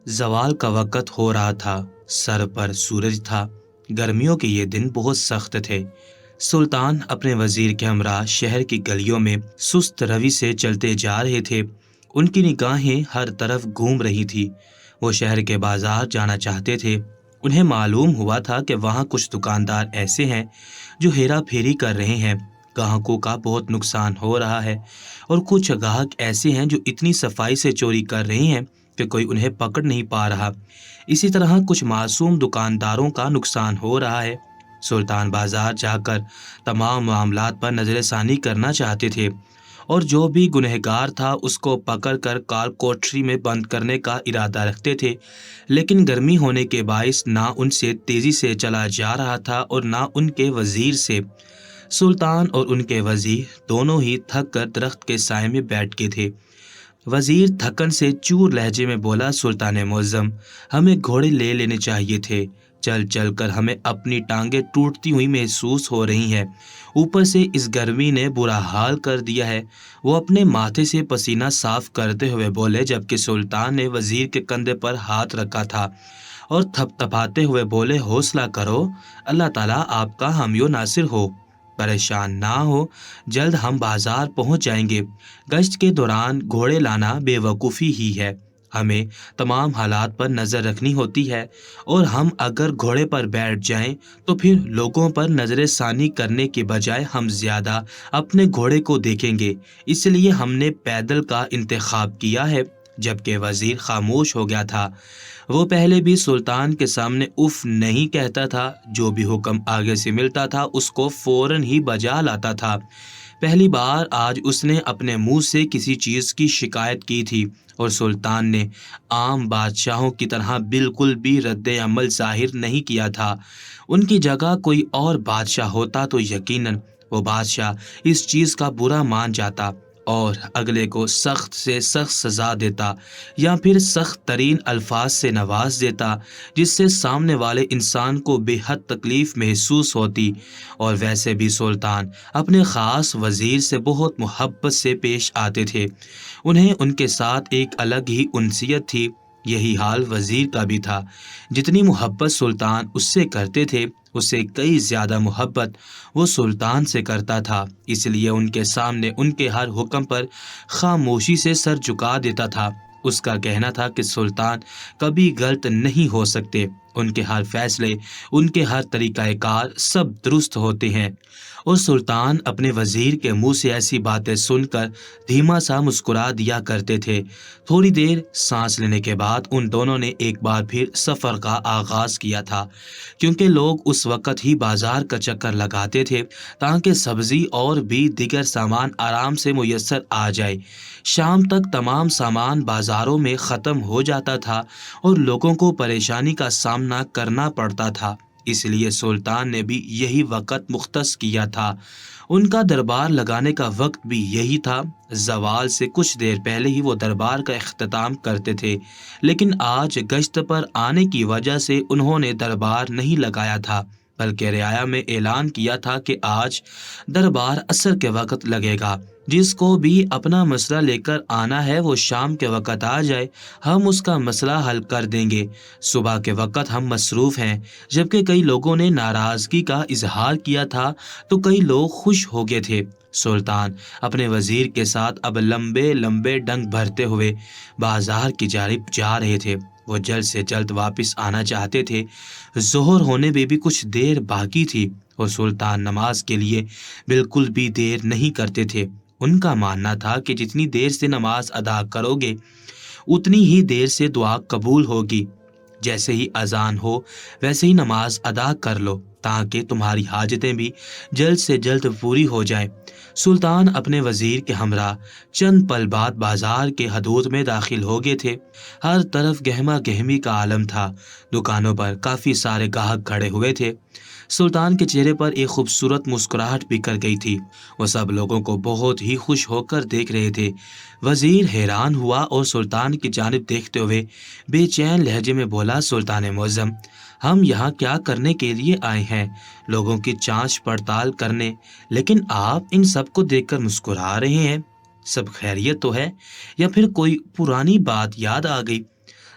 زوال کا وقت ہو رہا تھا، سر پر سورج تھا۔ گرمیوں کے یہ دن بہت سخت تھے۔ سلطان اپنے وزیر کے ہمراہ شہر کی گلیوں میں سست روی سے چلتے جا رہے تھے۔ ان کی نگاہیں ہر طرف گھوم رہی تھی۔ وہ شہر کے بازار جانا چاہتے تھے۔ انہیں معلوم ہوا تھا کہ وہاں کچھ دکاندار ایسے ہیں جو ہیرا پھیری کر رہے ہیں، گاہکوں کا بہت نقصان ہو رہا ہے، اور کچھ گاہک ایسے ہیں جو اتنی صفائی سے چوری کر رہے ہیں کہ کوئی انہیں پکڑ نہیں پا رہا۔ اسی طرح کچھ معصوم دکانداروں کا نقصان ہو رہا ہے۔ سلطان بازار جا کر تمام معاملات پر نظر ثانی کرنا چاہتے تھے، اور جو بھی گنہگار تھا اس کو پکڑ کر کال کوٹری میں بند کرنے کا ارادہ رکھتے تھے، لیکن گرمی ہونے کے باعث نہ ان سے تیزی سے چلا جا رہا تھا اور نہ ان کے وزیر سے۔ سلطان اور ان کے وزیر دونوں ہی تھک کر درخت کے سائے میں بیٹھ گئے تھے۔ وزیر تھکن سے چور لہجے میں بولا، سلطان معظم، ہمیں گھوڑے لے لینے چاہیے تھے۔ چل چل کر ہمیں اپنی ٹانگیں ٹوٹتی ہوئی محسوس ہو رہی ہیں، اوپر سے اس گرمی نے برا حال کر دیا ہے۔ وہ اپنے ماتھے سے پسینہ صاف کرتے ہوئے بولے، جبکہ سلطان نے وزیر کے کندھے پر ہاتھ رکھا تھا اور تھپ تھپاتے ہوئے بولے، حوصلہ کرو، اللہ تعالیٰ آپ کا حامی و ناصر ہو، پریشان نہ ہو، جلد ہم بازار پہنچ جائیں گے۔ گشت کے دوران گھوڑے لانا بے وقوفی ہی ہے، ہمیں تمام حالات پر نظر رکھنی ہوتی ہے، اور ہم اگر گھوڑے پر بیٹھ جائیں تو پھر لوگوں پر نظر ثانی کرنے کے بجائے ہم زیادہ اپنے گھوڑے کو دیکھیں گے، اس لیے ہم نے پیدل کا انتخاب کیا ہے۔ جبکہ وزیر خاموش ہو گیا تھا۔ وہ پہلے بھی سلطان کے سامنے اف نہیں کہتا تھا، جو بھی حکم آگے سے ملتا تھا اس کو فوراً ہی بجا لاتا تھا۔ پہلی بار آج اس نے اپنے منہ سے کسی چیز کی شکایت کی تھی، اور سلطان نے عام بادشاہوں کی طرح بالکل بھی رد عمل ظاہر نہیں کیا تھا۔ ان کی جگہ کوئی اور بادشاہ ہوتا تو یقیناً وہ بادشاہ اس چیز کا برا مان جاتا اور اگلے کو سخت سے سخت سزا دیتا، یا پھر سخت ترین الفاظ سے نواز دیتا جس سے سامنے والے انسان کو بے حد تکلیف محسوس ہوتی۔ اور ویسے بھی سلطان اپنے خاص وزیر سے بہت محبت سے پیش آتے تھے، انہیں ان کے ساتھ ایک الگ ہی انسیت تھی۔ یہی حال وزیر کا بھی تھا۔ جتنی محبت سلطان اس سے کرتے تھے، اس سے کئی زیادہ محبت وہ سلطان سے کرتا تھا، اس لیے ان کے سامنے ان کے ہر حکم پر خاموشی سے سر جھکا دیتا تھا۔ اس کا کہنا تھا کہ سلطان کبھی غلط نہیں ہو سکتے، ان کے ہر فیصلے، ان کے ہر طریقہ کار سب درست ہوتے ہیں۔ اور سلطان اپنے وزیر کے منہ سے ایسی باتیں سن کر دھیما سا مسکرا دیا کرتے تھے۔ تھوڑی دیر سانس لینے کے بعد ان دونوں نے ایک بار پھر سفر کا آغاز کیا تھا، کیونکہ لوگ اس وقت ہی بازار کا چکر لگاتے تھے تاکہ سبزی اور بھی دیگر سامان آرام سے میسر آ جائے۔ شام تک تمام سامان بازاروں میں ختم ہو جاتا تھا اور لوگوں کو پریشانی کا سامنا کرنا پڑتا تھا، اس لیے سلطان نے بھی یہی وقت مختص کیا تھا۔ ان کا دربار لگانے کا وقت بھی یہی تھا۔ زوال سے کچھ دیر پہلے ہی وہ دربار کا اختتام کرتے تھے، لیکن آج گشت پر آنے کی وجہ سے انہوں نے دربار نہیں لگایا تھا، بلکہ رعایا میں اعلان کیا تھا کہ آج دربار عصر کے وقت لگے گا۔ جس کو بھی اپنا مسئلہ لے کر آنا ہے وہ شام کے وقت آ جائے، ہم اس کا مسئلہ حل کر دیں گے۔ صبح کے وقت ہم مصروف ہیں۔ جبکہ کئی لوگوں نے ناراضگی کا اظہار کیا تھا تو کئی لوگ خوش ہو گئے تھے۔ سلطان اپنے وزیر کے ساتھ اب لمبے لمبے ڈنگ بھرتے ہوئے بازار کی جانب جا رہے تھے۔ وہ جلد سے جلد واپس آنا چاہتے تھے۔ ظہر ہونے میں بھی کچھ دیر باقی تھی، اور سلطان نماز کے لیے بالکل بھی دیر نہیں کرتے تھے۔ ان کا ماننا تھا کہ جتنی دیر سے نماز ادا کرو گے اتنی ہی دیر سے دعا قبول ہوگی۔ جیسے ہی اذان ہو ویسے ہی نماز ادا کر لو تاکہ تمہاری حاجتیں بھی جلد سے جلد پوری ہو جائیں۔ سلطان اپنے وزیر کے ہمراہ چند پل بعد بازار کے حدود میں داخل ہو گئے تھے۔ ہر طرف گہما گہمی کا عالم تھا۔ دکانوں پر کافی سارے گاہک کھڑے ہوئے تھے۔ سلطان کے چہرے پر ایک خوبصورت مسکراہٹ بکھر گئی تھی۔ وہ سب لوگوں کو بہت ہی خوش ہو کر دیکھ رہے تھے۔ وزیر حیران ہوا اور سلطان کی جانب دیکھتے ہوئے بے چین لہجے میں بولا، سلطان معظم، ہم یہاں کیا کرنے کے لیے آئے ہیں؟ لوگوں کی جانچ پڑتال کرنے، لیکن آپ ان سب کو دیکھ کر مسکرا رہے ہیں۔ سب خیریت تو ہے، یا پھر کوئی پرانی بات یاد آ گئی؟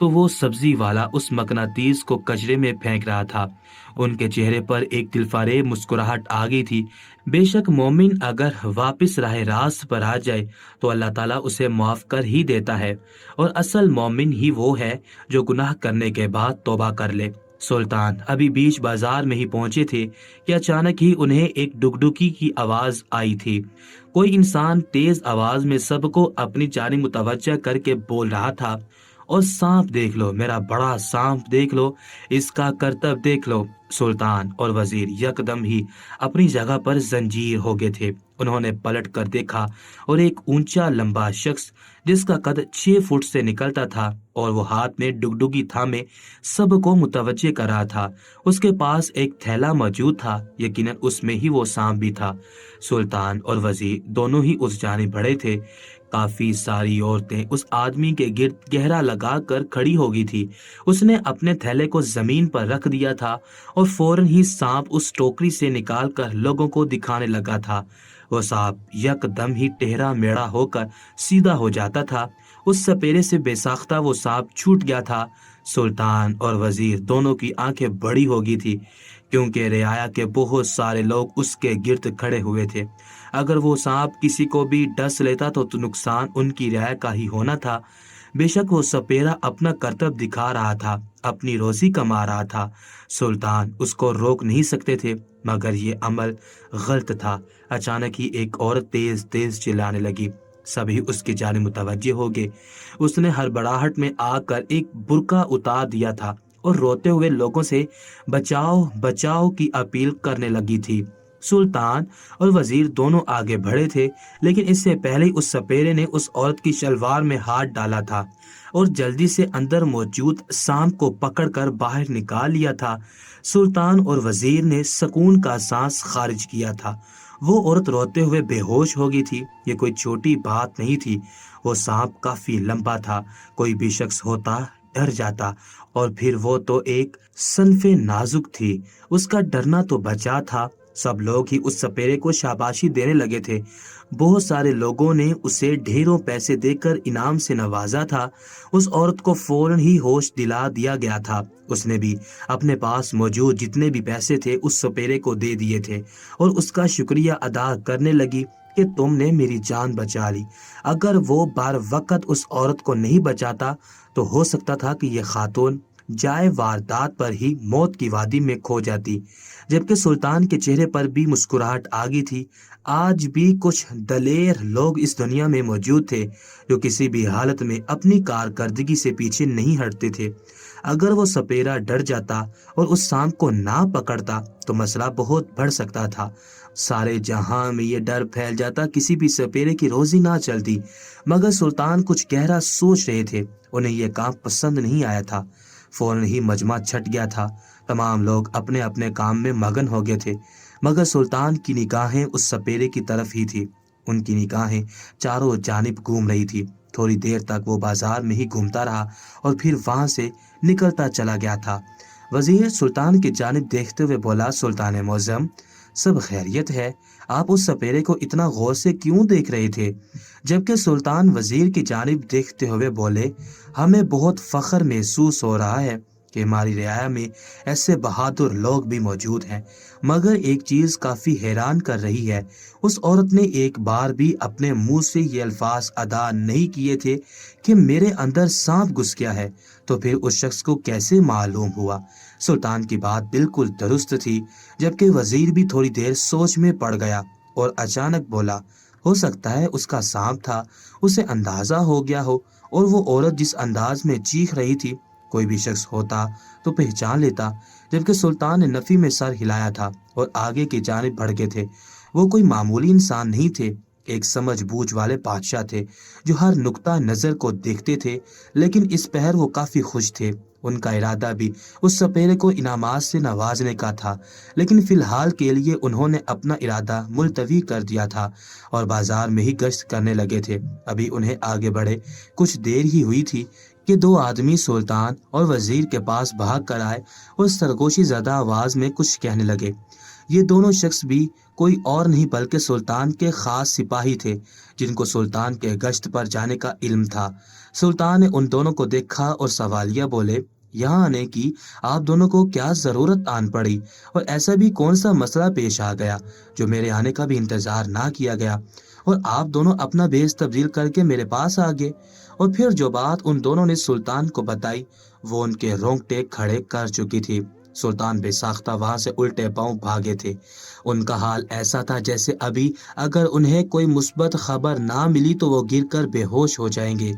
تو وہ سبزی والا اس مقناطیس کو کچرے میں پھینک رہا تھا۔ ان کے چہرے پر ایک دلفریب مسکراہٹ آ گئی تھی۔ بے شک مومن اگر واپس راہ راست پر آ جائے تو اللہ تعالیٰ اسے معاف کر ہی دیتا ہے، اور اصل مومن ہی وہ ہے جو گناہ کرنے کے بعد توبہ کر لے۔ سلطان ابھی بیچ بازار میں ہی پہنچے تھے کہ اچانک ہی انہیں ایک ڈگڈگی کی آواز آئی تھی۔ کوئی انسان تیز آواز میں سب کو اپنی جانب متوجہ کر کے بول رہا تھا، اور سانپ دیکھ لو، میرا بڑا سانپ دیکھ لو، اس کا کرتب دیکھ لو۔ سلطان اور وزیر یکدم ہی اپنی جگہ پر زنجیر ہو گئے تھے۔ انہوں نے پلٹ کر دیکھا اور ایک اونچا لمبا شخص جس کا قد 6 فٹ سے نکلتا تھا اور وہ ہاتھ میں ڈگڈگی تھامے سب کو متوجہ کر رہا تھا۔ اس کے پاس ایک تھیلا موجود تھا، یقیناً اس میں ہی وہ سانپ بھی تھا۔ سلطان اور وزیر دونوں ہی اس جانب بڑھے تھے۔ کافی ساری عورتیں اس آدمی کے گرد گہرا لگا کر کھڑی ہو گئی تھی۔ اس نے اپنے تھیلے کو زمین پر رکھ دیا تھا اور فوراً ہی سانپ اس ٹوکری سے نکال کر لوگوں کو دکھانے لگا تھا۔ وہ سانپ یک دم ہی ٹہرا میڑا ہو کر سیدھا ہو جاتا تھا۔ اس سپیرے سے بے ساختہ وہ سانپ چھوٹ گیا تھا۔ سلطان اور وزیر دونوں کی آنکھیں بڑی ہو گئی تھی، کیونکہ رعایا کے بہت سارے لوگ اس کے گرد کھڑے ہوئے تھے۔ اگر وہ سانپ کسی کو بھی ڈس لیتا تو نقصان ان کی رعایا کا ہی ہونا تھا۔ بے شک وہ سپیرا اپنا کرتب دکھا رہا تھا، اپنی روزی کما رہا تھا۔ سلطان اس کو روک نہیں سکتے تھے، مگر یہ عمل غلط تھا۔ اچانک ہی ایک عورت تیز تیز چلانے لگی۔ سبھی اس کی جانب متوجہ ہو گئے۔ اس نے ہڑبڑاہٹ میں آ کر ایک برقع اتار دیا تھا اور روتے ہوئے لوگوں سے بچاؤ بچاؤ کی اپیل کرنے لگی تھی۔ سلطان اور وزیر دونوں آگے بڑھے تھے، لیکن اس سے پہلے اس سپیرے نے اس عورت کی شلوار میں ہاتھ ڈالا تھا اور جلدی سے اندر موجود سانپ کو پکڑ کر باہر نکال لیا تھا۔ سلطان اور وزیر نے سکون کا سانس خارج کیا تھا۔ وہ عورت روتے ہوئے بے ہوش ہو گئی تھی۔ یہ کوئی چھوٹی بات نہیں تھی۔ وہ سانپ کافی لمبا تھا، کوئی بھی شخص ہوتا ڈر جاتا، اور پھر وہ تو ایک صنف نازک تھی، اس کا ڈرنا تو بچا تھا۔ سب لوگ ہی اس سپیرے کو شاباشی دینے لگے تھے۔ بہت سارے لوگوں نے اسے ڈھیروں پیسے دے کر انعام سے نوازا تھا۔ اس عورت کو فوراً ہی ہوش دلا دیا گیا تھا۔ اس نے بھی اپنے پاس موجود جتنے بھی پیسے تھے اس سپیرے کو دے دیے تھے اور اس کا شکریہ ادا کرنے لگی کہ تم نے میری جان بچا لی۔ اگر وہ بار وقت اس عورت کو نہیں بچاتا تو ہو سکتا تھا کہ یہ خاتون جائے واردات پر ہی موت کی وادی میں کھو جاتی۔ جبکہ سلطان کے چہرے پر بھی مسکراہٹ آ گئی تھی۔ آج بھی کچھ دلیر لوگ اس دنیا میں موجود تھے جو کسی بھی حالت میں اپنی کارکردگی سے پیچھے نہیں ہٹتے تھے۔ اگر وہ سپیرا ڈر جاتا اور اس سانپ کو نہ پکڑتا تو مسئلہ بہت بڑھ سکتا تھا۔ سارے جہاں میں یہ ڈر پھیل جاتا، کسی بھی سپیرے کی روزی نہ چلتی۔ مگر سلطان کچھ گہرا سوچ رہے تھے، انہیں یہ کام پسند نہیں آیا تھا۔ فوراً ہی مجمع چھٹ گیا تھا۔ تمام لوگ اپنے اپنے کام میں مگن ہو گئے تھے، مگر سلطان کی نگاہیں اس سپیرے کی طرف ہی تھی۔ ان کی نگاہیں چاروں جانب گھوم رہی تھی۔ تھوڑی دیر تک وہ بازار میں ہی گھومتا رہا اور پھر وہاں سے نکلتا چلا گیا تھا۔ وزیر سلطان کی جانب دیکھتے ہوئے بولا، سلطان معظم، سب خیریت ہے؟ آپ اس سپیرے کو اتنا غور سے کیوں دیکھ رہے تھے؟ جبکہ سلطان وزیر کی جانب دیکھتے ہوئے بولے، ہمیں بہت فخر محسوس ہو رہا ہے کہ ہماری رعایا میں ایسے بہادر لوگ بھی موجود ہیں، مگر ایک چیز کافی حیران کر رہی ہے۔ اس عورت نے ایک بار بھی اپنے منہ سے یہ الفاظ ادا نہیں کیے تھے کہ میرے اندر سانپ گھس گیا ہے، تو پھر اس شخص کو کیسے معلوم ہوا؟ سلطان کی بات بالکل درست تھی، جبکہ وزیر بھی تھوڑی دیر سوچ میں پڑ گیا اور اچانک بولا، ہو سکتا ہے اس کا سانپ تھا، اسے اندازہ ہو گیا ہو، اور وہ عورت جس انداز میں چیخ رہی تھی کوئی بھی شخص ہوتا تو پہچان لیتا۔ جبکہ سلطان نے نفی میں سر ہلایا تھا اور آگے کی جانب بڑھ گئے تھے۔ وہ کوئی معمولی انسان نہیں تھے، ایک سمجھ بوجھ والے بادشاہ تھے جو ہر نقطہ نظر کو دیکھتے تھے، لیکن اس پہر وہ کافی خوش تھے۔ ان کا ارادہ بھی اس سپیرے کو انعامات سے نوازنے کا تھا، لیکن فی الحال کے لیے انہوں نے اپنا ارادہ ملتوی کر دیا تھا اور بازار میں ہی گشت کرنے لگے تھے۔ ابھی انہیں آگے بڑھے کچھ دیر ہی ہوئی تھی کہ دو آدمی سلطان اور وزیر کے پاس بھاگ کر آئے اور سرگوشی زدہ آواز میں کچھ کہنے لگے۔ یہ دونوں شخص بھی کوئی اور نہیں بلکہ سلطان کے خاص سپاہی تھے جن کو سلطان کے گشت پر جانے کا علم تھا۔ سلطان نے ان دونوں کو دیکھا اور سوالیہ بولے، یہاں آنے کی آپ دونوں کو کیا ضرورت آن پڑی، اور ایسا بھی کون سا مسئلہ پیش آ گیا جو میرے آنے کا بھی انتظار نہ کیا گیا، اور آپ دونوں اپنا بھیس تبدیل کر کے میرے پاس آ گئے؟ اور پھر جو بات ان دونوں نے سلطان کو بتائی وہ ان کے رونگٹے کھڑے کر چکی تھی۔ سلطان بے ساختہ وہاں سے الٹے پاؤں بھاگے تھے۔ ان کا حال ایسا تھا جیسے ابھی اگر انہیں کوئی مثبت خبر نہ ملی تو وہ گر کر بے ہوش ہو جائیں گے۔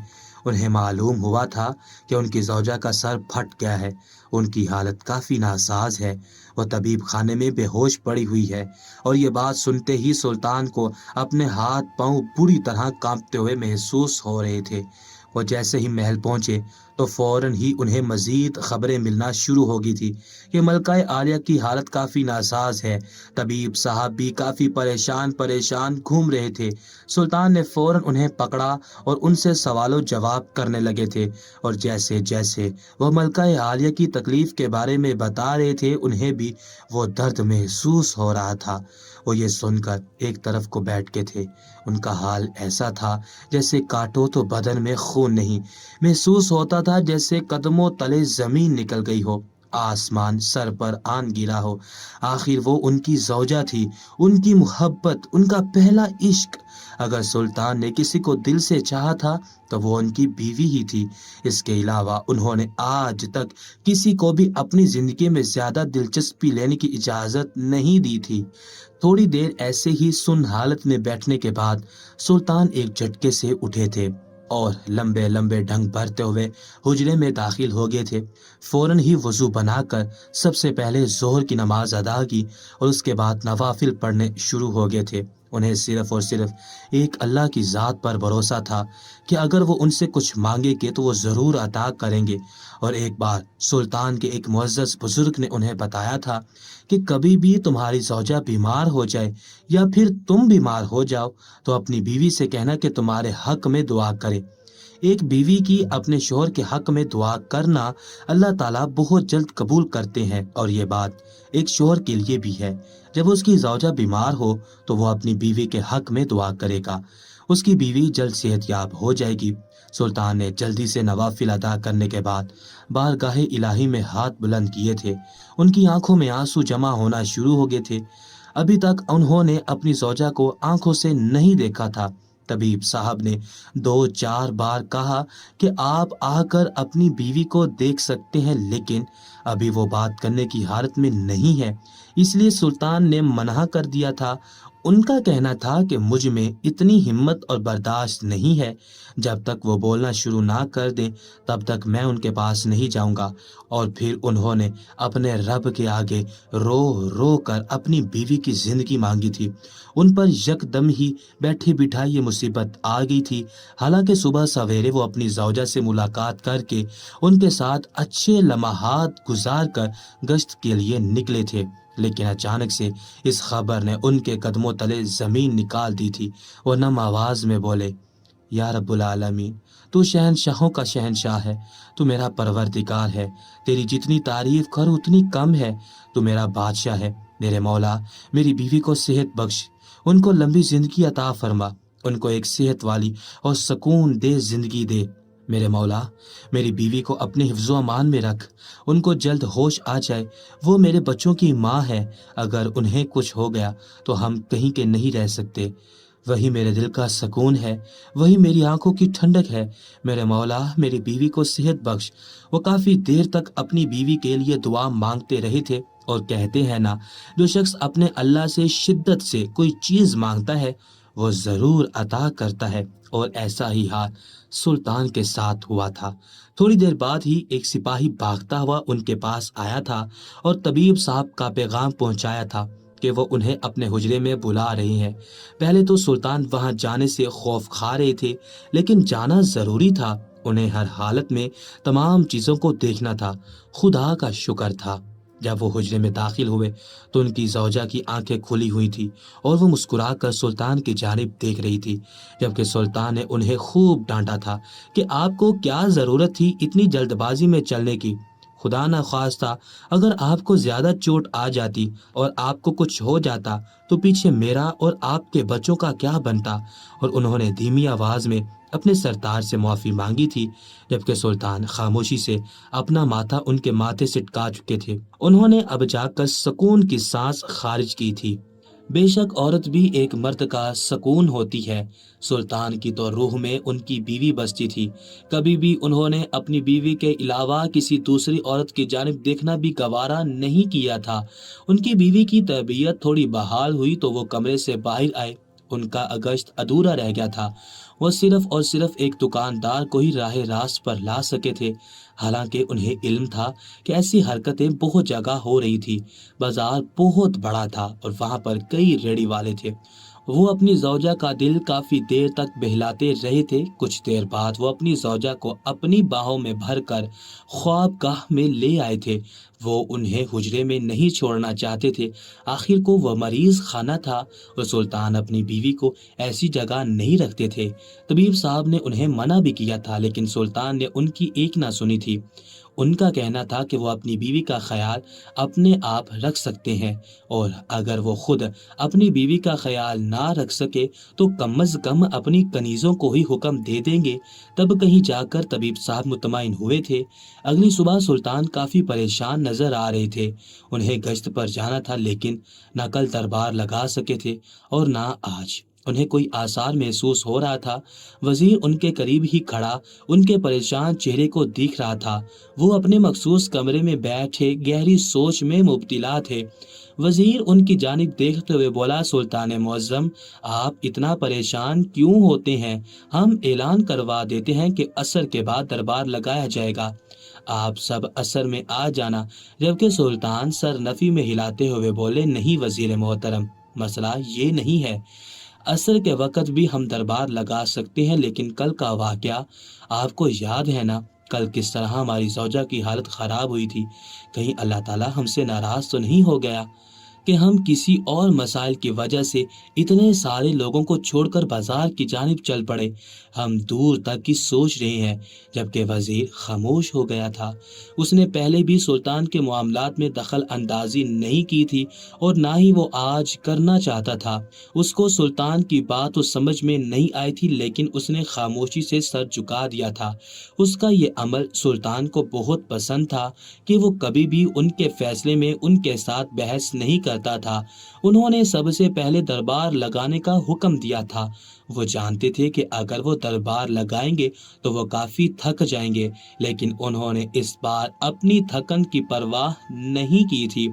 انہیں معلوم ہوا تھا کہ ان کی زوجہ کا سر پھٹ گیا ہے، ان کی حالت کافی ناساز ہے، وہ طبیب خانے میں بے ہوش پڑی ہوئی ہے۔ اور یہ بات سنتے ہی سلطان کو اپنے ہاتھ پاؤں بری طرح کانپتے ہوئے محسوس ہو رہے تھے۔ وہ جیسے ہی محل پہنچے تو فوراً ہی انہیں مزید خبریں ملنا شروع ہو گئی تھی کہ ملکہ عالیہ کی حالت کافی ناساز ہے۔ طبیب صاحب بھی کافی پریشان گھوم رہے تھے۔ سلطان نے فوراً انہیں پکڑا اور ان سے سوال و جواب کرنے لگے تھے، اور جیسے جیسے وہ ملکہ عالیہ کی تکلیف کے بارے میں بتا رہے تھے انہیں بھی وہ درد محسوس ہو رہا تھا۔ وہ یہ سن کر ایک طرف کو بیٹھ کے تھے۔ ان کا حال ایسا تھا جیسے کاٹو تو بدن میں خون نہیں، محسوس ہوتا تھا جیسے قدموں تلے زمین نکل گئی ہو، آسمان سر پر آن گرا ہو۔ آخر وہ ان کی زوجہ تھی، ان کی محبت، ان کا پہلا عشق۔ اگر سلطان نے کسی کو دل سے چاہا تھا تو وہ ان کی بیوی ہی تھی۔ اس کے علاوہ انہوں نے آج تک کسی کو بھی اپنی زندگی میں زیادہ دلچسپی لینے کی اجازت نہیں دی تھی۔ تھوڑی دیر ایسے ہی سن حالت میں بیٹھنے کے بعد سلطان ایک جھٹکے سے اٹھے تھے اور لمبے لمبے ڈھنگ بھرتے ہوئے حجرے میں داخل ہو گئے تھے۔ فوراً ہی وضو بنا کر سب سے پہلے ظہر کی نماز ادا کی اور اس کے بعد نوافل پڑھنے شروع ہو گئے تھے۔ انہیں صرف اور صرف ایک اللہ کی ذات پر بھروسہ تھا کہ اگر وہ ان سے کچھ مانگے گے تو وہ ضرور عطا کریں گے۔ اور ایک بار سلطان کے ایک معزز بزرگ نے انہیں بتایا تھا کہ کبھی بھی تمہاری زوجہ بیمار ہو جائے یا پھر تم بیمار ہو جاؤ تو اپنی بیوی سے کہنا کہ تمہارے حق میں دعا کرے۔ ایک بیوی کی اپنے شوہر کے حق میں دعا کرنا اللہ تعالیٰ بہت جلد قبول کرتے ہیں، اور یہ بات ایک شوہر کے لیے بھی ہے۔ جب اس کی زوجہ بیمار ہو تو وہ اپنی بیوی کے حق میں دعا کرے گا، اس کی بیوی جلد صحت یاب ہو جائے گی۔ سلطان نے جلدی سے نوافل ادا کرنے کے بعد بارگاہ الہی میں ہاتھ بلند کیے تھے۔ ان کی آنکھوں میں آنسو جمع ہونا شروع ہو گئے تھے۔ ابھی تک انہوں نے اپنی زوجہ کو آنکھوں سے نہیں دیکھا تھا۔ طبیب صاحب نے 2-4 بار کہا کہ آپ آ کر اپنی بیوی کو دیکھ سکتے ہیں، لیکن ابھی وہ بات کرنے کی حالت میں نہیں ہے، اس لیے سلطان نے منع کر دیا تھا۔ ان کا کہنا تھا کہ مجھ میں اتنی ہمت اور برداشت نہیں ہے، جب تک وہ بولنا شروع نہ کر دیں تب تک میں ان کے پاس نہیں جاؤں گا۔ اور پھر انہوں نے اپنے رب کے آگے رو رو کر اپنی بیوی کی زندگی مانگی تھی۔ ان پر یکدم ہی بیٹھے بٹھائی یہ مصیبت آ گئی تھی۔ حالانکہ صبح سویرے وہ اپنی زوجہ سے ملاقات کر کے ان کے ساتھ اچھے لمحات گزار کر گشت کے لیے نکلے تھے، لیکن اچانک سے اس خبر نے ان کے قدموں تلے زمین نکال دی تھی۔ وہ نم آواز میں بولے، یا رب العالمین، تو شہنشاہوں کا شہنشاہ ہے، تو میرا پروردگار ہے، تیری جتنی تعریف کروں اتنی کم ہے، تو میرا بادشاہ ہے۔ میرے مولا، میری بیوی کو صحت بخش، ان کو لمبی زندگی عطا فرما، ان کو ایک صحت والی اور سکون دہ زندگی دے۔ میرے مولا، میری بیوی کو اپنے حفظ و امان میں رکھ، ان کو جلد ہوش آ جائے، وہ میرے بچوں کی ماں ہے، اگر انہیں کچھ ہو گیا تو ہم کہیں کے نہیں رہ سکتے۔ وہی میرے دل کا سکون ہے، وہی میری آنکھوں کی ٹھنڈک ہے۔ میرے مولا، میری بیوی کو صحت بخش۔ وہ کافی دیر تک اپنی بیوی کے لیے دعا مانگتے رہے تھے، اور کہتے ہیں نا، جو شخص اپنے اللہ سے شدت سے کوئی چیز مانگتا ہے وہ ضرور عطا کرتا ہے، اور ایسا ہی حال سلطان کے ساتھ ہوا تھا۔ تھوڑی دیر بعد ہی ایک سپاہی بھاگتا ہوا ان کے پاس آیا تھا اور طبیب صاحب کا پیغام پہنچایا تھا کہ وہ انہیں اپنے حجرے میں بلا رہے ہیں۔ پہلے تو سلطان وہاں جانے سے خوف کھا رہے تھے، لیکن جانا ضروری تھا۔ انہیں ہر حالت میں تمام چیزوں کو دیکھنا تھا۔ خدا کا شکر تھا، جب وہ حجرے میں داخل ہوئے تو ان کی زوجہ کی آنکھیں کھلی ہوئی تھی اور وہ مسکرا کر سلطان کی جانب دیکھ رہی تھی، جبکہ سلطان نے انہیں خوب ڈانٹا تھا کہ آپ کو کیا ضرورت تھی اتنی جلد بازی میں چلنے کی، خدا نہ خواستہ اگر آپ کو زیادہ چوٹ آ جاتی اور آپ کو کچھ ہو جاتا تو پیچھے میرا اور آپ کے بچوں کا کیا بنتا؟ اور انہوں نے دھیمی آواز میں اپنے سردار سے معافی مانگی تھی، جبکہ سلطان خاموشی سے اپنا ماتھا ان کے ماتھے سے ٹکا چکے تھے۔ انہوں نے اب جا کر سکون کی سانس خارج کی تھی۔ بے شک عورت بھی ایک مرد کا سکون ہوتی ہے۔ سلطان کی تو روح میں ان کی بیوی بستی تھی۔ کبھی بھی انہوں نے اپنی بیوی کے علاوہ کسی دوسری عورت کی جانب دیکھنا بھی گوارا نہیں کیا تھا۔ ان کی بیوی کی طبیعت تھوڑی بحال ہوئی تو وہ کمرے سے باہر آئے۔ ان کا گشت ادھورا رہ گیا تھا۔ وہ صرف اور صرف ایک دکاندار کو ہی راہ راست پر لا سکے تھے، حالانکہ انہیں علم تھا کہ ایسی حرکتیں بہت جگہ ہو رہی تھی۔ بازار بہت بڑا تھا اور وہاں پر کئی ریڑھی والے تھے۔ وہ اپنی زوجہ کا دل کافی دیر تک بہلاتے رہے تھے۔ کچھ دیر بعد وہ اپنی زوجہ کو اپنی باہوں میں بھر کر خواب گاہ میں لے آئے تھے۔ وہ انہیں حجرے میں نہیں چھوڑنا چاہتے تھے۔ آخر کو وہ مریض خانہ تھا اور سلطان اپنی بیوی کو ایسی جگہ نہیں رکھتے تھے۔ طبیب صاحب نے انہیں منع بھی کیا تھا، لیکن سلطان نے ان کی ایک نہ سنی تھی۔ ان کا کہنا تھا کہ وہ اپنی بیوی کا خیال اپنے آپ رکھ سکتے ہیں، اور اگر وہ خود اپنی بیوی کا خیال نہ رکھ سکے تو کم از کم اپنی کنیزوں کو ہی حکم دے دیں گے۔ تب کہیں جا کر طبیب صاحب مطمئن ہوئے تھے۔ اگلی صبح سلطان کافی پریشان نظر آ رہے تھے۔ انہیں گشت پر جانا تھا، لیکن نہ کل دربار لگا سکے تھے اور نہ آج۔ انہیں کوئی آثار محسوس ہو رہا تھا۔ وزیر ان کے قریب ہی کھڑا ان کے پریشان چہرے کو دیکھ رہا تھا۔ وہ اپنے مخصوص کمرے میں بیٹھے گہری سوچ میں مبتلا تھے۔ وزیر ان کی جانب دیکھتے ہوئے بولا، سلطان معظم، آپ اتنا پریشان کیوں ہوتے ہیں؟ ہم اعلان کروا دیتے ہیں کہ عصر کے بعد دربار لگایا جائے گا۔ آپ سب عصر میں آ جانا۔ جبکہ سلطان سر نفی میں ہلاتے ہوئے بولے، نہیں وزیر محترم، مسئلہ یہ نہیں ہے۔ عصر کے وقت بھی ہم دربار لگا سکتے ہیں، لیکن کل کا واقعہ آپ کو یاد ہے نا؟ کل کس طرح ہماری زوجہ کی حالت خراب ہوئی تھی۔ کہیں اللہ تعالیٰ ہم سے ناراض تو نہیں ہو گیا کہ ہم کسی اور مسائل کی وجہ سے اتنے سارے لوگوں کو چھوڑ کر بازار کی جانب چل پڑے؟ ہم دور تک کی سوچ رہے ہیں۔ جبکہ وزیر خاموش ہو گیا تھا۔ اس نے پہلے بھی سلطان کے معاملات میں دخل اندازی نہیں کی تھی اور نہ ہی وہ آج کرنا چاہتا تھا۔ اس کو سلطان کی بات تو سمجھ میں نہیں آئی تھی، لیکن اس نے خاموشی سے سر جھکا دیا تھا۔ اس کا یہ عمل سلطان کو بہت پسند تھا کہ وہ کبھی بھی ان کے فیصلے میں ان کے ساتھ بحث نہیں کرتا تھا۔ انہوں نے سب سے پہلے دربار لگانے کا حکم دیا تھا۔ وہ جانتے تھے کہ اگر وہ دربار لگائیں گے تو وہ کافی تھک جائیں گے، لیکن انہوں نے اس بار اپنی تھکن کی پرواہ نہیں کی تھی۔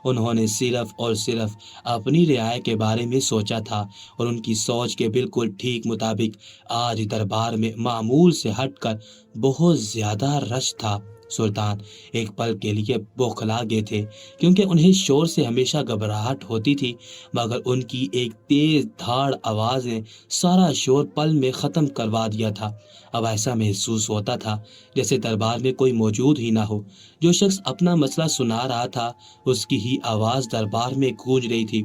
انہوں نے صرف اور صرف اپنی رعایا کے بارے میں سوچا تھا، اور ان کی سوچ کے بالکل ٹھیک مطابق آج دربار میں معمول سے ہٹ کر بہت زیادہ رش تھا۔ سلطان ایک پل کے لیے بوکھلا گئے تھے، کیونکہ انہیں شور سے ہمیشہ گھبراہٹ ہوتی تھی، مگر ان کی ایک تیز دھاڑ آواز نے سارا شور پل میں ختم کروا دیا تھا۔ اب ایسا محسوس ہوتا تھا جیسے دربار میں کوئی موجود ہی نہ ہو۔ جو شخص اپنا مسئلہ سنا رہا تھا، اس کی ہی آواز دربار میں گونج رہی تھی،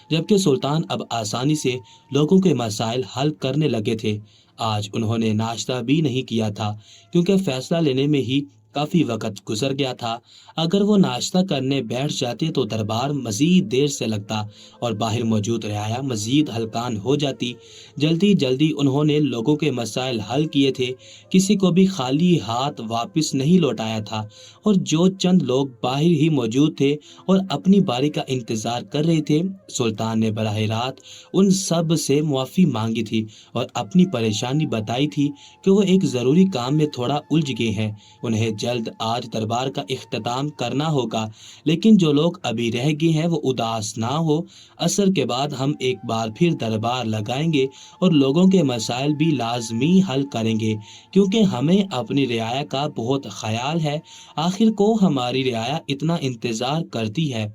جبکہ سلطان اب آسانی سے لوگوں کے مسائل حل کرنے لگے تھے۔ آج انہوں نے ناشتہ بھی نہیں کیا تھا، کیونکہ فیصلہ لینے میں ہی کافی وقت گزر گیا تھا۔ اگر وہ ناشتہ کرنے بیٹھ جاتے تو دربار مزید دیر سے لگتا اور باہر موجود رعایا مزید ہلکان ہو جاتی۔ جلدی جلدی انہوں نے لوگوں کے مسائل حل کیے تھے، کسی کو بھی خالی ہاتھ واپس نہیں لوٹایا تھا، اور جو چند لوگ باہر ہی موجود تھے اور اپنی باری کا انتظار کر رہے تھے، سلطان نے براہ راست ان سب سے معافی مانگی تھی اور اپنی پریشانی بتائی تھی کہ وہ ایک ضروری کام میں تھوڑا الجھ گئے ہیں۔ انہیں جلد آج دربار کا اختتام کرنا ہوگا، لیکن جو لوگ ابھی رہ گئے ہیں وہ اداس نہ ہو۔ عصر کے بعد ہم ایک بار پھر دربار لگائیں گے اور لوگوں کے مسائل بھی لازمی حل کریں گے، کیونکہ ہمیں اپنی رعایا کا بہت خیال ہے۔ آخر کو ہماری رعایا اتنا انتظار کرتی ہے،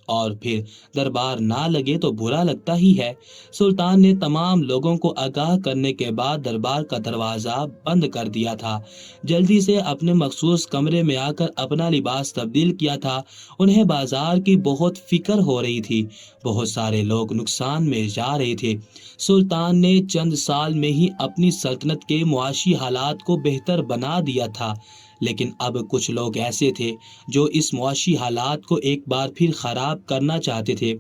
اور پھر دربار نہ لگے تو برا لگتا ہی ہے۔ سلطان نے تمام لوگوں کو آگاہ کرنے کے بعد دربار کا دروازہ بند کر دیا تھا۔ جلدی سے اپنے مخصوص کمرے میں آ کر اپنا لباس تبدیل کیا تھا۔ انہیں بازار کی بہت فکر ہو رہی تھی۔ بہت سارے لوگ نقصان میں جا رہے تھے۔ سلطان نے چند سال میں ہی اپنی سلطنت کے معاشی حالات کو بہتر بنا دیا تھا، لیکن اب کچھ لوگ ایسے تھے جو اس معاشی حالات کو ایک بار پھر خراب کرنا چاہتے تھے۔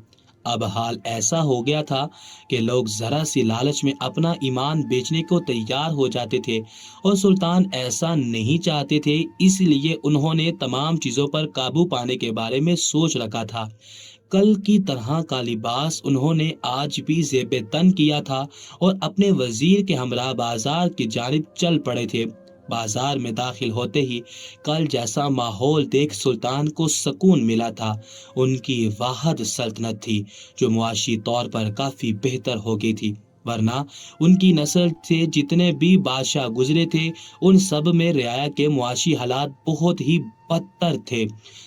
اب حال ایسا ہو گیا تھا کہ لوگ ذرا سی لالچ میں اپنا ایمان بیچنے کو تیار ہو جاتے تھے، اور سلطان ایسا نہیں چاہتے تھے، اس لیے انہوں نے تمام چیزوں پر قابو پانے کے بارے میں سوچ رکھا تھا۔ کل کی طرح کا لباس انہوں نے آج بھی زیب تن کیا تھا اور اپنے وزیر کے ہمراہ بازار کی جانب چل پڑے تھے۔ بازار میں داخل ہوتے ہی کل جیسا ماحول دیکھ سلطان کو سکون ملا تھا۔ ان کی واحد سلطنت تھی جو معاشی طور پر کافی بہتر ہو گئی تھی، ورنہ ان کی نسل سے جتنے بھی بادشاہ گزرے تھے ان سب میں رعایا کے معاشی حالات بہت ہی بدتر تھے۔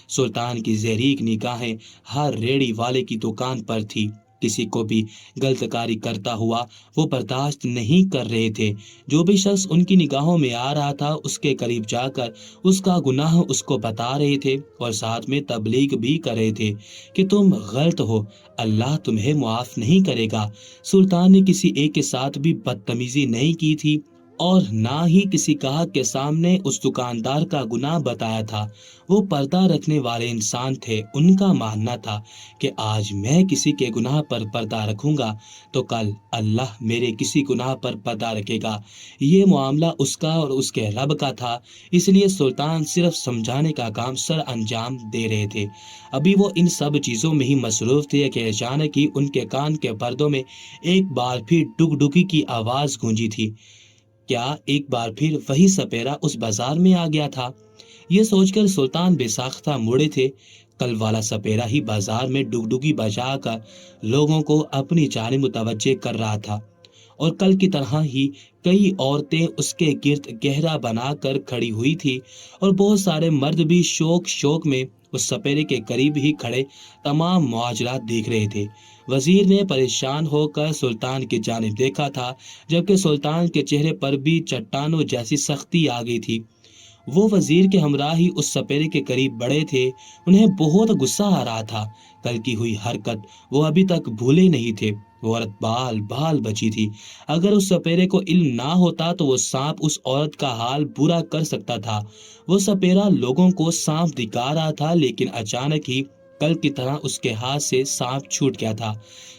سلطان کی زہریک نگاہیں ہر ریڑھی والے کی دکان پر تھی، کسی کو بھی غلط کاری کرتا ہوا وہ برداشت نہیں کر رہے تھے۔ جو بھی شخص ان کی نگاہوں میں آ رہا تھا اس کے قریب جا کر اس کا گناہ اس کو بتا رہے تھے اور ساتھ میں تبلیغ بھی کر رہے تھے کہ تم غلط ہو، اللہ تمہیں معاف نہیں کرے گا۔ سلطان نے کسی ایک کے ساتھ بھی بدتمیزی نہیں کی تھی اور نہ ہی کسی گاہک کے سامنے اس دکاندار کا گناہ بتایا تھا۔ وہ پردہ رکھنے والے انسان تھے، ان کا ماننا تھا کہ آج میں کسی کے گناہ پر پردہ رکھوں گا تو کل اللہ میرے کسی گناہ پر پردہ رکھے گا۔ یہ معاملہ اس کا اور اس کے رب کا تھا، اس لیے سلطان صرف سمجھانے کا کام سر انجام دے رہے تھے۔ ابھی وہ ان سب چیزوں میں ہی مصروف تھے کہ اچانک ہی ان کے کان کے پردوں میں ایک بار پھر ڈگ ڈگی کی آواز گونجی تھی۔ کیا ایک بار پھر وہی سپیرا اس بازار میں آ گیا تھا؟ یہ سوچ کر سلطان بے ساختہ مڑے تھے۔ کل والا سپیرا ہی بازار میں ڈگڈگی بجا کر لوگوں کو اپنی جانب متوجہ کر رہا تھا، اور کل کی طرح ہی کئی عورتیں اس کے گرد گہرا بنا کر کھڑی ہوئی تھی، اور بہت سارے مرد بھی شوق میں اس سپیرے کے قریب ہی کھڑے تمام معاجرات دیکھ رہے تھے۔ وزیر نے پریشان ہو کر سلطان کی جانب دیکھا تھا، جبکہ سلطان کے چہرے پر بھی چٹانوں جیسی سختی آ گئی تھی۔ وہ وزیر کے ہمراہ ہی اس سپیرے کے قریب بڑے تھے، انہیں بہت غصہ آ رہا تھا۔ کل کی ہوئی حرکت وہ ابھی تک بھولے نہیں تھے۔ وہ عورت بال بال بچی تھی، اگر اس سپیرے کو علم نہ ہوتا تو وہ سانپ اس عورت کا حال برا کر سکتا تھا۔ وہ سپیرا لوگوں کو سانپ دکھا رہا تھا، لیکن اچانک ہی کل کی طرح اس کے ہاتھ سے سانپ چھوٹ گیا تھا۔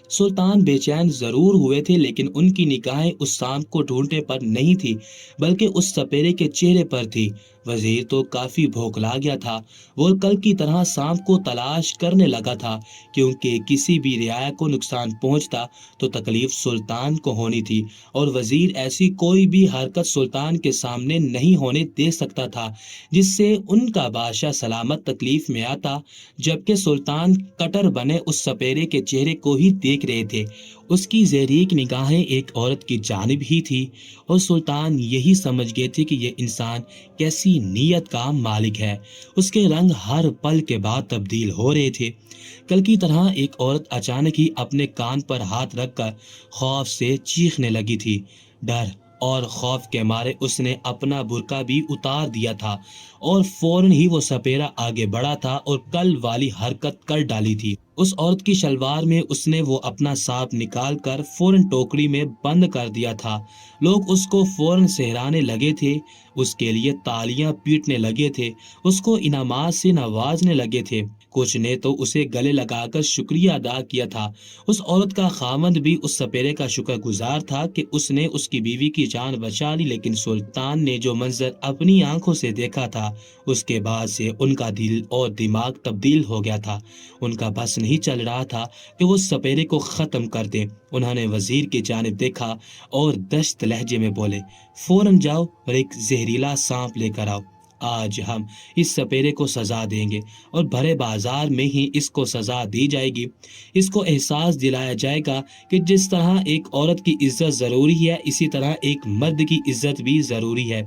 سلطان بے چین ضرور ہوئے تھے، لیکن ان کی نگاہیں اس سانپ کو ڈھونڈنے پر نہیں تھی بلکہ اس سپیرے کے چہرے پر تھی۔ وزیر تو کافی بھوکلا گیا تھا، وہ کل کی طرح سانپ کو تلاش کرنے لگا تھا، کیونکہ کسی بھی رعایا کو نقصان پہنچتا تو تکلیف سلطان کو ہونی تھی، اور وزیر ایسی کوئی بھی حرکت سلطان کے سامنے نہیں ہونے دے سکتا تھا جس سے ان کا بادشاہ سلامت تکلیف میں آتا۔ جبکہ سلطان کٹر بنے اس سپیرے کے چہرے کو ہی دیکھ رہے تھے، اس کی زہریک نگاہیں ایک عورت کی جانب ہی تھی، اور سلطان یہی سمجھ گئے تھے کہ یہ انسان کیسی نیت کا مالک ہے۔ اس کے رنگ ہر پل کے بعد تبدیل ہو رہے تھے۔ کل کی طرح ایک عورت اچانک ہی اپنے کان پر ہاتھ رکھ کر خوف سے چیخنے لگی تھی۔ ڈر اور خوف کے مارے اس نے اپنا برقع بھی اتار دیا تھا، اور فوراً ہی وہ سپیرا آگے بڑھا تھا اور کل والی حرکت کر ڈالی تھی۔ اس عورت کی شلوار میں اس نے وہ اپنا سانپ نکال کر فوراً ٹوکری میں بند کر دیا تھا۔ لوگ اس کو فوراً سہرانے لگے تھے، اس کے لیے تالیاں پیٹنے لگے تھے، اس کو انعامات سے نوازنے لگے تھے۔ کچھ نے تو اسے گلے لگا کر شکریہ ادا کیا تھا۔ اس عورت کا خاوند بھی اس سپیرے کا شکر گزار تھا کہ اس نے اس کی بیوی کی جان بچا لی، لیکن سلطان نے جو منظر اپنی آنکھوں سے دیکھا تھا اس کے بعد سے ان کا دل اور دماغ تبدیل ہو گیا تھا۔ ان کا بس نہیں چل رہا تھا کہ وہ سپیرے کو ختم کر دیں۔ انہوں نے وزیر کی جانب دیکھا اور دشت لہجے میں بولے، فوراً جاؤ اور ایک زہریلا سانپ لے کر آؤ۔ آج ہم اس سپیرے کو سزا دیں گے، اور بھرے بازار میں ہی اس کو سزا دی جائے گی۔ اس کو احساس دلایا جائے گا کہ جس طرح ایک عورت کی عزت ضروری ہے، اسی طرح ایک مرد کی عزت بھی ضروری ہے۔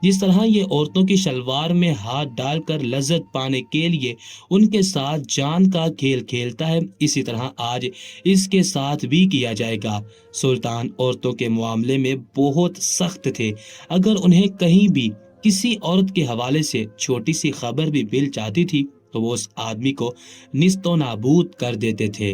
جس طرح یہ عورتوں کی شلوار میں ہاتھ ڈال کر لذت پانے کے لیے ان کے ساتھ جان کا کھیل کھیلتا ہے، اسی طرح آج اس کے ساتھ بھی کیا جائے گا۔ سلطان عورتوں کے معاملے میں بہت سخت تھے، اگر انہیں کہیں بھی کسی عورت کے حوالے سے چھوٹی سی خبر بھی مل جاتی تھی تو وہ اس آدمی کو نیست و نابود کر دیتے تھے۔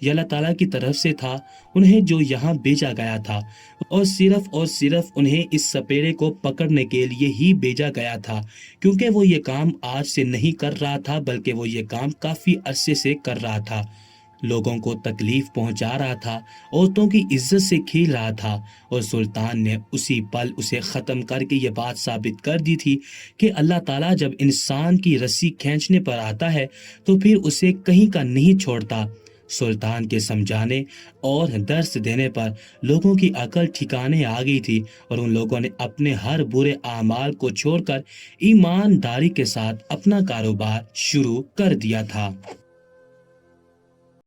یہ اللہ تعالیٰ کی طرف سے تھا انہیں جو یہاں بھیجا گیا تھا، اور صرف انہیں اس سپیرے کو پکڑنے کے لیے ہی بھیجا گیا تھا، کیونکہ وہ یہ کام آج سے نہیں کر رہا تھا بلکہ وہ یہ کام کافی عرصے سے کر رہا تھا۔ لوگوں کو تکلیف پہنچا رہا تھا، عورتوں کی عزت سے کھیل رہا تھا، اور سلطان نے اسی پل اسے ختم کر کے یہ بات ثابت کر دی تھی کہ اللہ تعالیٰ جب انسان کی رسی کھینچنے پر آتا ہے تو پھر اسے کہیں کا نہیں چھوڑتا۔ سلطان کے سمجھانے اور درس دینے پر لوگوں کی عقل ٹھکانے آ گئی تھی، اور ان لوگوں نے اپنے ہر برے اعمال کو چھوڑ کر ایمانداری کے ساتھ اپنا کاروبار شروع کر دیا تھا۔